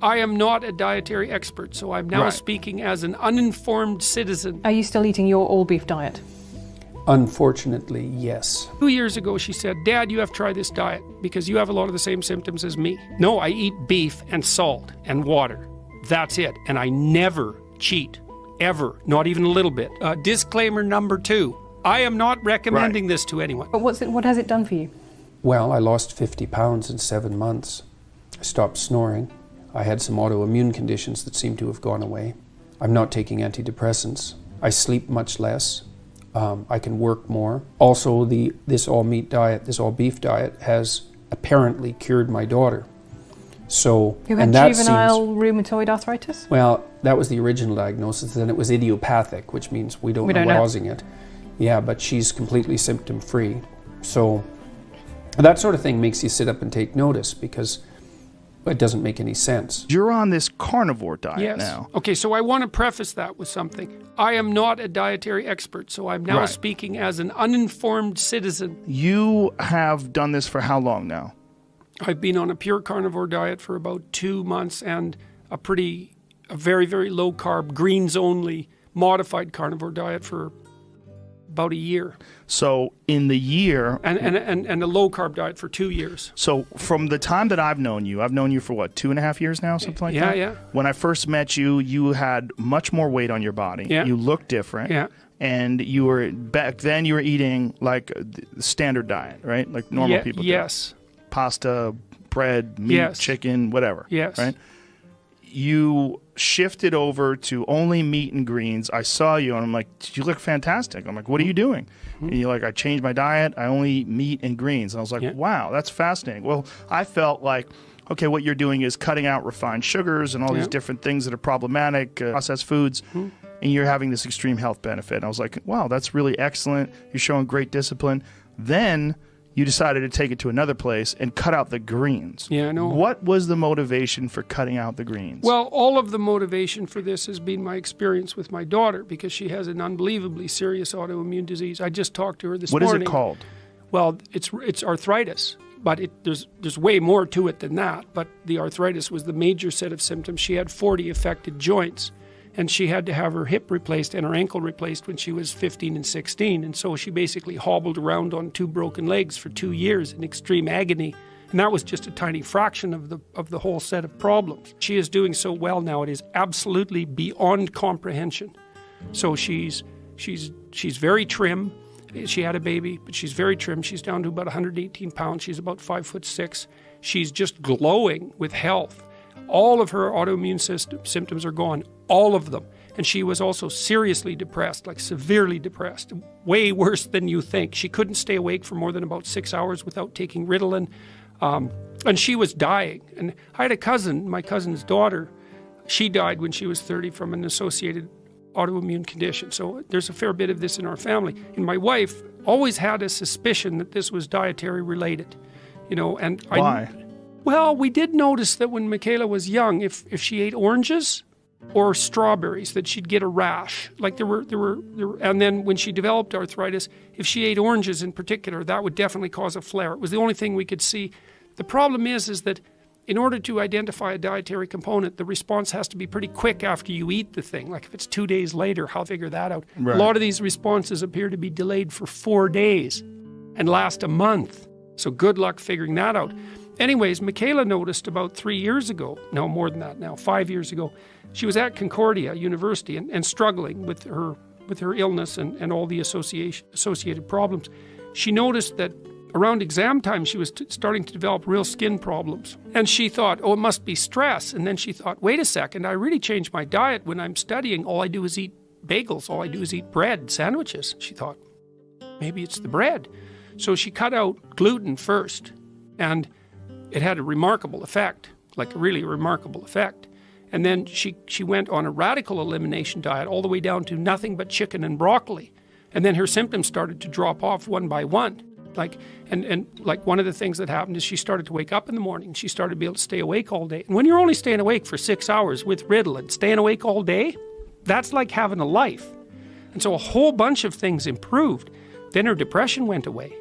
I am not a dietary expert, so I'm now Right. speaking as an uninformed citizen. Are you still eating your all beef diet? Unfortunately, yes. 2 years ago, she said, Dad, you have to try this diet because you have a lot of the same symptoms as me. No, I eat beef and salt and water. That's it. And I never cheat. Ever. Not even a little bit. Disclaimer number 2. I am not recommending this to anyone. But what has it done for you? Well, I lost 50 pounds in 7 months. I stopped snoring. I had some autoimmune conditions that seem to have gone away. I'm not taking antidepressants. I sleep much less. I can work more. Also, this all-meat diet, this all-beef diet has apparently cured my daughter. So, Who had juvenile rheumatoid arthritis? Well, that was the original diagnosis. Then it was idiopathic, which means we don't know what's causing it. Yeah, but she's completely symptom-free. So that sort of thing makes you sit up and take notice because it doesn't make any sense. You're on this carnivore diet now. Okay, so I want to preface that with something. I am not a dietary expert, so I'm now Right. speaking as an uninformed citizen. You have done this for how long now? I've been on a pure carnivore diet for about 2 months and a very, very low carb, greens only, modified carnivore diet for about a year. So in the year... And a low carb diet for 2 years. So from the time that I've known you for what, 2.5 years now, something like that? Yeah. When I first met you, you had much more weight on your body. Yeah. You looked different. Yeah. And back then you were eating like the standard diet, right? Like normal people do. Yes. Pasta, bread, meat, Yes. chicken, whatever. Yes. Right? You shifted over to only meat and greens. I saw you and I'm like, you look fantastic. I'm like, what are you doing? And you're like, I changed my diet. I only eat meat and greens. And I was like, wow, that's fascinating. Well, I felt like, okay, what you're doing is cutting out refined sugars and all these different things that are problematic, processed foods, and you're having this extreme health benefit. And I was like, wow, that's really excellent. You're showing great discipline. Then you decided to take it to another place and cut out the greens. Yeah, I know. What was the motivation for cutting out the greens? Well, all of the motivation for this has been my experience with my daughter because she has an unbelievably serious autoimmune disease. I just talked to her this morning. What is it called? Well, it's arthritis, but there's way more to it than that. But the arthritis was the major set of symptoms. She had 40 affected joints, and she had to have her hip replaced and her ankle replaced when she was 15 and 16. And so she basically hobbled around on 2 broken legs for 2 years in extreme agony. And that was just a tiny fraction of the whole set of problems. She is doing so well now, it is absolutely beyond comprehension. So she's very trim. She had a baby, but she's very trim. She's down to about 118 pounds. She's about 5'6". She's just glowing with health. All of her autoimmune symptoms are gone, all of them. And she was also seriously depressed, like severely depressed, way worse than you think. She couldn't stay awake for more than about 6 hours without taking Ritalin. And she was dying. And I had a cousin, my cousin's daughter, she died when she was 30 from an associated autoimmune condition. So there's a fair bit of this in our family. And my wife always had a suspicion that this was dietary related, and Why? Well, we did notice that when Michaela was young, if she ate oranges or strawberries, that she'd get a rash. Like there were, and then when she developed arthritis, if she ate oranges in particular, that would definitely cause a flare. It was the only thing we could see. The problem is that in order to identify a dietary component, the response has to be pretty quick after you eat the thing. Like if it's 2 days later, how to figure that out? Right. A lot of these responses appear to be delayed for 4 days and last a month. So good luck figuring that out. Anyways, Michaela noticed about 3 years ago, no more than that now, 5 years ago, she was at Concordia University and struggling with her illness and all the associated problems. She noticed that around exam time, she was starting to develop real skin problems. And she thought, oh, it must be stress. And then she thought, wait a second, I really changed my diet. When I'm studying, all I do is eat bagels. All I do is eat bread, sandwiches. She thought, maybe it's the bread. So she cut out gluten first. And it had a remarkable effect, like a really remarkable effect. And then she went on a radical elimination diet all the way down to nothing but chicken and broccoli. And then her symptoms started to drop off one by one. Like one of the things that happened is she started to wake up in the morning. She started to be able to stay awake all day. And when you're only staying awake for 6 hours with Ritalin, staying awake all day, that's like having a life. And so a whole bunch of things improved. Then her depression went away.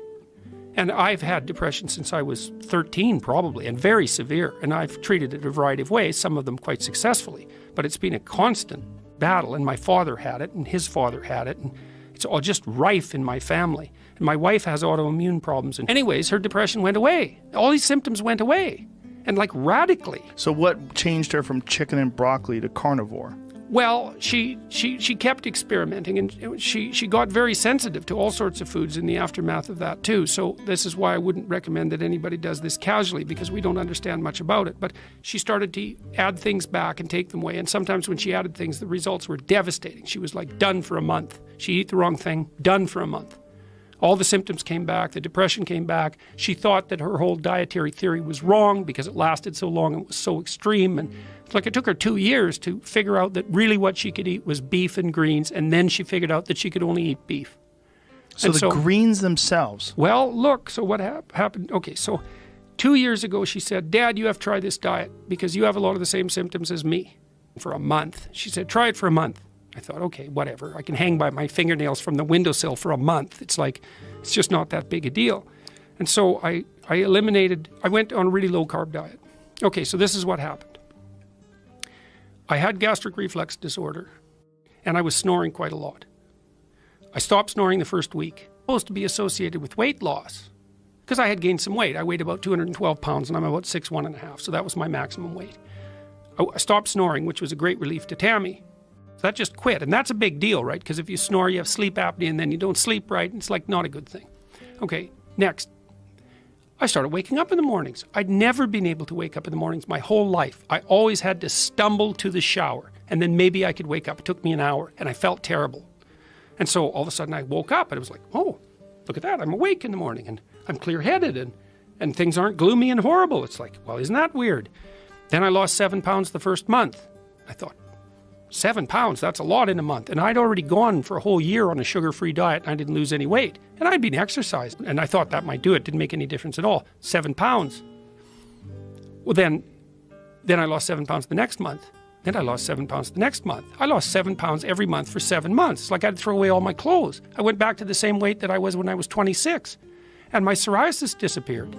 And I've had depression since I was 13 probably, and very severe. And I've treated it a variety of ways, some of them quite successfully. But it's been a constant battle, and my father had it, and his father had it, and it's all just rife in my family. And my wife has autoimmune problems. And anyways, her depression went away. All these symptoms went away, and like radically. So what changed her from chicken and broccoli to carnivore? Well, she kept experimenting, and she got very sensitive to all sorts of foods in the aftermath of that too. So this is why I wouldn't recommend that anybody does this casually, because we don't understand much about it. But she started to add things back and take them away. And sometimes when she added things, the results were devastating. She was like done for a month. She'd eat the wrong thing, done for a month. All the symptoms came back, the depression came back. She thought that her whole dietary theory was wrong because it lasted so long and was so extreme. And it's like it took her 2 years to figure out that really what she could eat was beef and greens, and then she figured out that she could only eat beef. So greens themselves. Well, look, so what happened? Okay, so 2 years ago she said, Dad, you have to try this diet because you have a lot of the same symptoms as me. For a month. She said, try it for a month. I thought, okay, whatever. I can hang by my fingernails from the windowsill for a month. It's like, it's just not that big a deal. And so I went on a really low carb diet. Okay, so this is what happened. I had gastric reflux disorder, and I was snoring quite a lot. I stopped snoring the first week. Supposed to be associated with weight loss, because I had gained some weight. I weighed about 212 pounds, and I'm about 6'1½", so that was my maximum weight. I stopped snoring, which was a great relief to Tammy. So that just quit, and that's a big deal, right? Because if you snore, you have sleep apnea, and then you don't sleep right, and it's like not a good thing. Okay, next. I started waking up in the mornings. I'd never been able to wake up in the mornings my whole life. I always had to stumble to the shower, and then maybe I could wake up. It took me an hour, and I felt terrible. And so all of a sudden I woke up, and it was like, oh, look at that. I'm awake in the morning, and I'm clear-headed, and things aren't gloomy and horrible. It's like, well, isn't that weird? Then I lost 7 pounds the first month. I thought, 7 pounds, that's a lot in a month. And I'd already gone for a whole year on a sugar-free diet, and I didn't lose any weight. And I'd been exercising, and I thought that might do it. Didn't make any difference at all. 7 pounds. Well, then I lost 7 pounds the next month. Then I lost 7 pounds the next month. I lost 7 pounds every month for 7 months. It's like I had to throw away all my clothes. I went back to the same weight that I was when I was 26. And my psoriasis disappeared.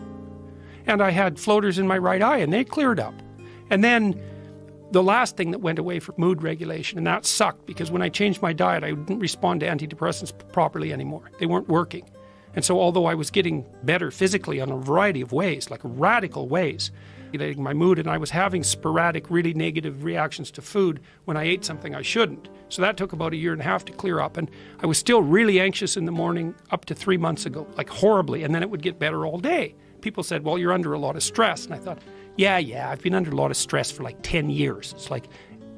And I had floaters in my right eye, and they cleared up. And then the last thing that went away for mood regulation, and that sucked because when I changed my diet, I didn't respond to antidepressants properly anymore. They weren't working. And so although I was getting better physically in a variety of ways, like radical ways, regulating my mood, and I was having sporadic, really negative reactions to food when I ate something I shouldn't. So that took about 1.5 years to clear up. And I was still really anxious in the morning up to 3 months ago, like horribly, and then it would get better all day. People said, well, you're under a lot of stress. And I thought, yeah, I've been under a lot of stress for like 10 years. It's like,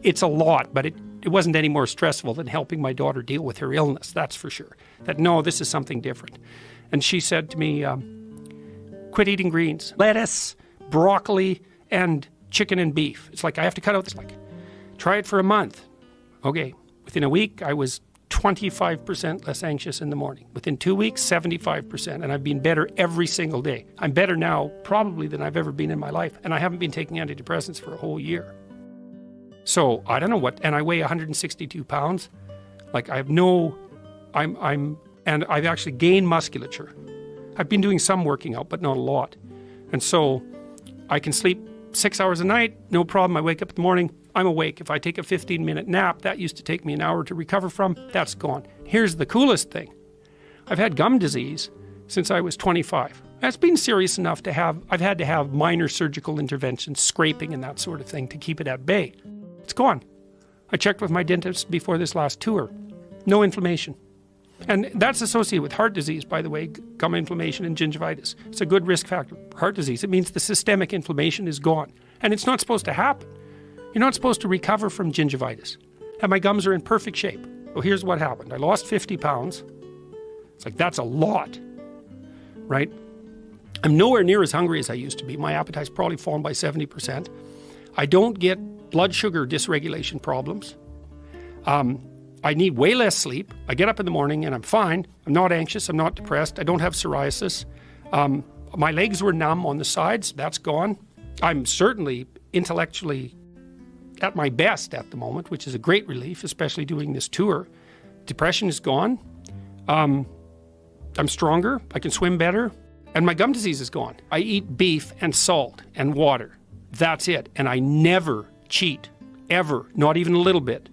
it's a lot, but it wasn't any more stressful than helping my daughter deal with her illness, that's for sure. That, no, this is something different. And she said to me, quit eating greens, lettuce, broccoli, and chicken and beef. It's like, I have to cut out this, like, try it for a month. Okay, within a week, I was 25% less anxious in the morning. Within 2 weeks, 75%, and I've been better every single day. I'm better now probably than I've ever been in my life, and I haven't been taking antidepressants for a whole year. So I don't know what, and I weigh 162 pounds. Like I've actually gained musculature. I've been doing some working out, but not a lot. And so I can sleep 6 hours a night, no problem. I wake up in the morning, I'm awake. If I take a 15-minute nap, that used to take me an hour to recover from, that's gone. Here's the coolest thing. I've had gum disease since I was 25. That's been serious enough to I've had to have minor surgical interventions, scraping and that sort of thing to keep it at bay. It's gone. I checked with my dentist before this last tour. No inflammation. And that's associated with heart disease, by the way, gum inflammation and gingivitis. It's a good risk factor for heart disease. It means the systemic inflammation is gone. And it's not supposed to happen. You're not supposed to recover from gingivitis. And my gums are in perfect shape. So here's what happened. I lost 50 pounds. It's like, that's a lot, right? I'm nowhere near as hungry as I used to be. My appetite's probably fallen by 70%. I don't get blood sugar dysregulation problems. I need way less sleep. I get up in the morning and I'm fine. I'm not anxious. I'm not depressed. I don't have psoriasis. My legs were numb on the sides. That's gone. I'm certainly intellectually at my best at the moment, which is a great relief, especially doing this tour. Depression is gone. I'm stronger. I can swim better. And my gum disease is gone. I eat beef and salt and water. That's it. And I never cheat, ever, not even a little bit.